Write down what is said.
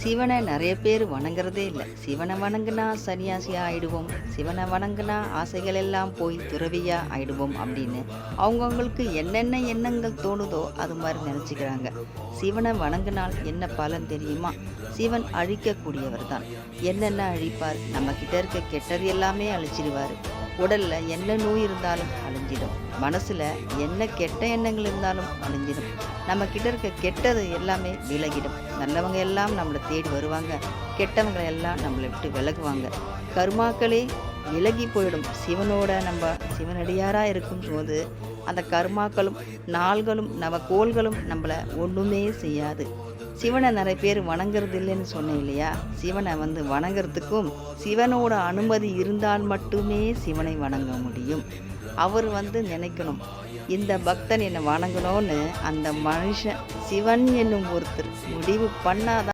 சிவனை நிறைய பேர் வணங்குறதே இல்லை. சிவனை வணங்குனா சன்னியாசியாக ஆயிடுவோம், சிவனை வணங்குனா ஆசைகள் எல்லாம் போய் துறவியாக ஆயிடுவோம் அப்படின்னு அவங்கவுங்களுக்கு என்னென்ன எண்ணங்கள் தோணுதோ அது மாதிரி நினச்சிக்கிறாங்க. சிவனை வணங்கினால் என்ன பலன் தெரியுமா? சிவன் அழிக்கக்கூடியவர் தான். என்னென்ன அழிப்பார்? நம்மக்கிட்ட இருக்க கெட்டது எல்லாமே அழிச்சிடுவார். உடலில் என்ன நோய் இருந்தாலும் அழிஞ்சிடும். மனசில் என்ன கெட்ட எண்ணங்கள் இருந்தாலும் அழிஞ்சிடும். நம்ம கிட்ட இருக்க கெட்டது எல்லாமே விலகிடும். நல்லவங்க எல்லாம் நம்மளை தேடி வருவாங்க, கெட்டவங்க எல்லாம் நம்மளை விட்டு விலகுவாங்க. கர்மாக்களே விலகி போயிடும். நம்ம சிவனடியாராக இருக்கும் போது அந்த கர்மாக்களும் நாள்களும் நவகோள்களும் நம்மளை ஒன்றுமே செய்யாது. சிவனை நிறைய பேர் வணங்குறது இல்லைன்னு சொன்னேன் இல்லையா? சிவனை வணங்குறதுக்கும் சிவனோட அனுமதி இருந்தால் மட்டுமே சிவனை வணங்க முடியும். அவர் நினைக்கணும், இந்த பக்தன் என்னை வணங்கணும்னு அந்த மனுஷன் சிவன் என்னும் ஒருத்தர் முடிவு பண்ணாதான்